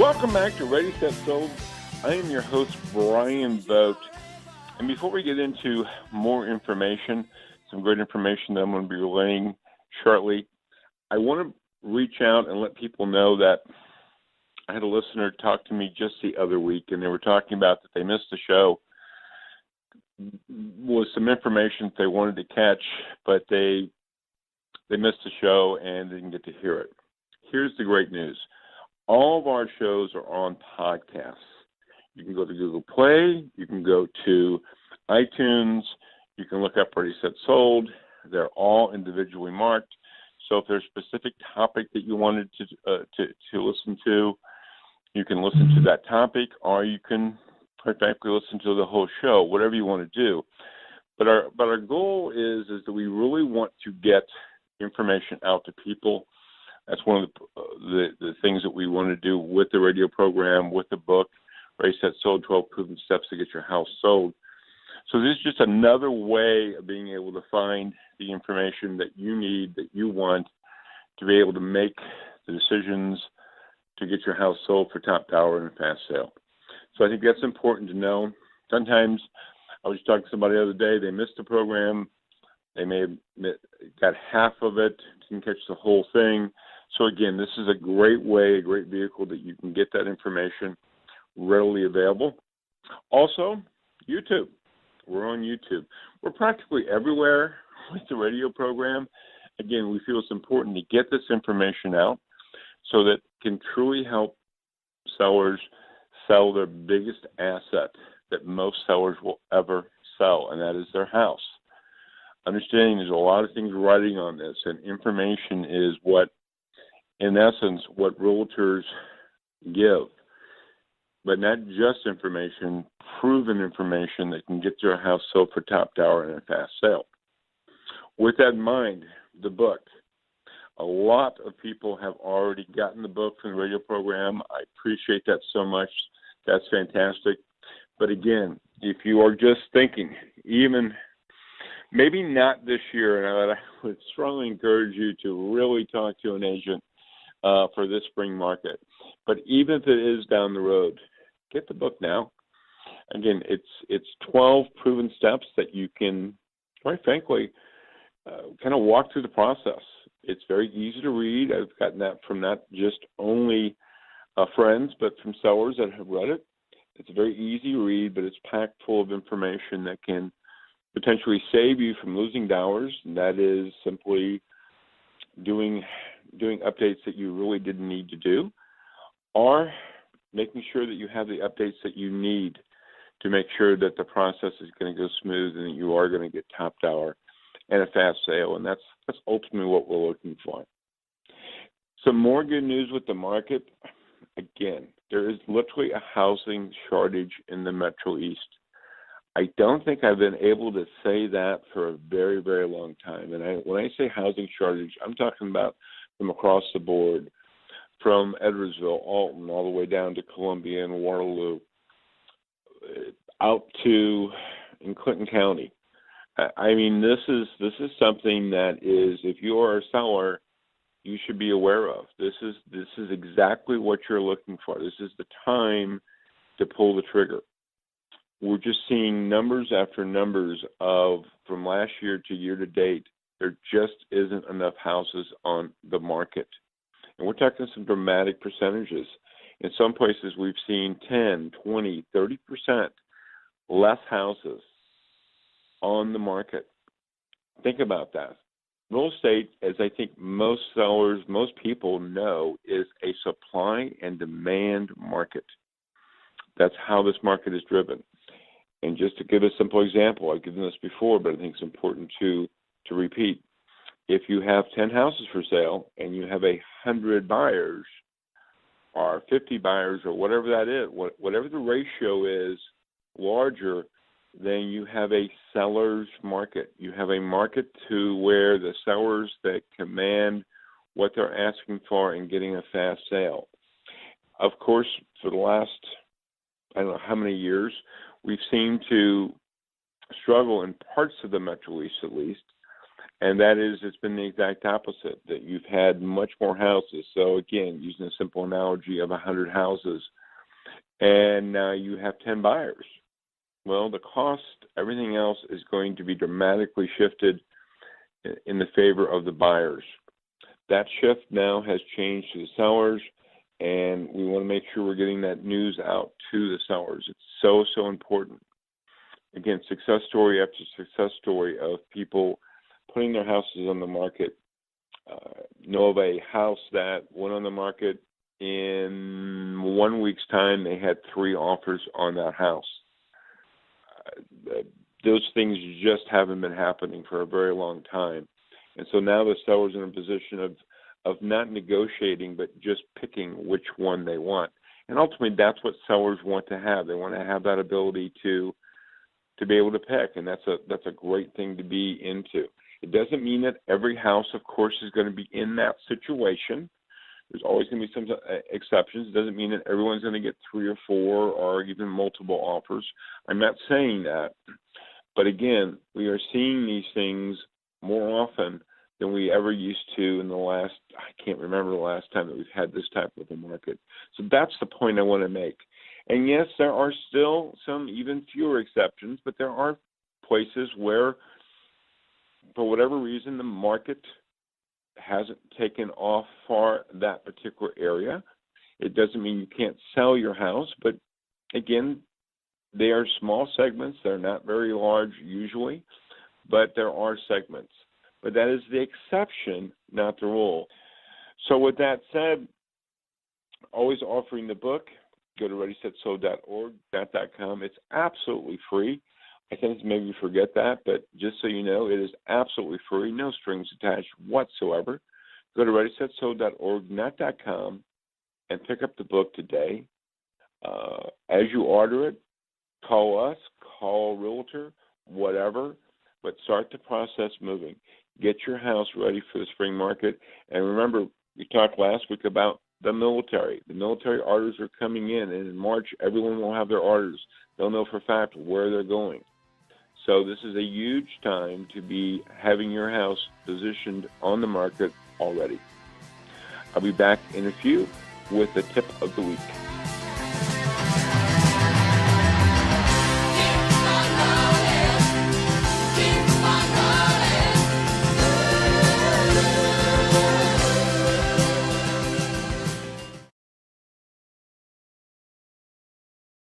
Welcome back to Ready, Set, Sold. I am your host, Bryan Vogt. And before we get into more information, some great information that I'm going to be relaying shortly, I want to reach out and let people know that I had a listener talk to me just the other week, and they were talking about that they missed the show with some information that they wanted to catch, but they missed the show and didn't get to hear it. Here's the great news. All of our shows are on podcasts. You can go to Google Play. You can go to iTunes. You can look up Ready, Set, Sold. They're all individually marked. So if there's a specific topic that you wanted to listen to, you can listen to that topic, or you can, quite frankly, listen to the whole show, whatever you want to do. But our goal is that we really want to get information out to people. That's one of the things that we want to do with the radio program, with the book, Ready, Set, Sold, 12 Proven Steps to Get Your House Sold. So this is just another way of being able to find the information that you need, that you want, to be able to make the decisions to get your house sold for top dollar in a fast sale. So I think that's important to know. Sometimes, I was talking to somebody the other day, they missed the program. They may have got half of it, didn't catch the whole thing. So again, this is a great way, a great vehicle that you can get that information readily available. Also, YouTube. We're on YouTube. We're practically everywhere with the radio program. Again, we feel it's important to get this information out so that it can truly help sellers sell their biggest asset that most sellers will ever sell, and that is their house. Understanding there's a lot of things writing on this, and information is what, in essence, what realtors give. But not just information, proven information that can get your house sold for top dollar in a fast sale. With that in mind, the book. A lot of people have already gotten the book from the radio program. I appreciate that so much. That's fantastic. But again, if you are just thinking, even maybe not this year, and I would strongly encourage you to really talk to an agent for this spring market. But even if it is down the road, get the book now. Again, it's 12 proven steps that you can, quite frankly, kind of walk through the process. It's very easy to read. I've gotten that from not just only friends, but from sellers that have read it. It's a very easy read, but it's packed full of information that can potentially save you from losing dollars, and that is simply doing updates that you really didn't need to do, or making sure that you have the updates that you need to make sure that the process is going to go smooth and that you are going to get top dollar and a fast sale, and that's ultimately what we're looking for. Some more good news with the market. Again, there is literally a housing shortage in the Metro East. I don't think I've been able to say that for a very, very long time. And when I say housing shortage, I'm talking about from across the board, from Edwardsville, Alton, all the way down to Columbia and Waterloo, out to in Clinton County. I mean, this is something that is, if you are a seller, you should be aware of. This is exactly what you're looking for. This is the time to pull the trigger. We're just seeing numbers after numbers of, from last year to year to date, there just isn't enough houses on the market. And we're talking some dramatic percentages. In some places, we've seen 10, 20, 30% less houses on the market. Think about that. Real estate, as I think most sellers, most people know, is a supply and demand market. That's how this market is driven. And just to give a simple example, I've given this before, but I think it's important to repeat. If you have 10 houses for sale and you have 100 buyers or 50 buyers or whatever that is, whatever the ratio is larger, then you have a seller's market. You have a market to where the sellers that command what they're asking for and getting a fast sale. Of course, for the last, I don't know how many years, we've seemed to struggle in parts of the Metro East at least And that is, it's been the exact opposite, that you've had much more houses. So again, using a simple analogy of 100 houses, and now you have 10 buyers. Well, the cost, everything else is going to be dramatically shifted in the favor of the buyers. That shift now has changed to the sellers, and we want to make sure we're getting that news out to the sellers. It's so, so important. Again, success story after success story of people putting their houses on the market. Know of a house that went on the market in 1 week's time. They had 3 offers on that house. Those things just haven't been happening for a very long time. And so now the seller's in a position of not negotiating, but just picking which one they want. And ultimately, that's what sellers want to have. They want to have that ability to be able to pick, and that's a great thing to be into. It doesn't mean that every house, of course, is going to be in that situation. There's always going to be some exceptions. It doesn't mean that everyone's going to get 3 or 4 or even multiple offers. I'm not saying that. But again, we are seeing these things more often than we ever used to in the last, I can't remember the last time that we've had this type of a market. So that's the point I want to make. And yes, there are still some even fewer exceptions, but there are places where, for whatever reason, the market hasn't taken off for that particular area. It doesn't mean you can't sell your house, but again, they are small segments. They're not very large usually, but there are segments. But that is the exception, not the rule. So with that said, always offering the book. Go to readysetsold.org, .com. It's absolutely free. I think maybe you forget that, but just so you know, it is absolutely free, no strings attached whatsoever. Go to readysetsold.org, .com, and pick up the book today. As you order it, call us, call a realtor, whatever, but start the process moving. Get your house ready for the spring market. And remember, we talked last week about the military. The military orders are coming in, and in March, everyone will have their orders. They'll know for a fact where they're going. So this is a huge time to be having your house positioned on the market already. I'll be back in a few with the tip of the week.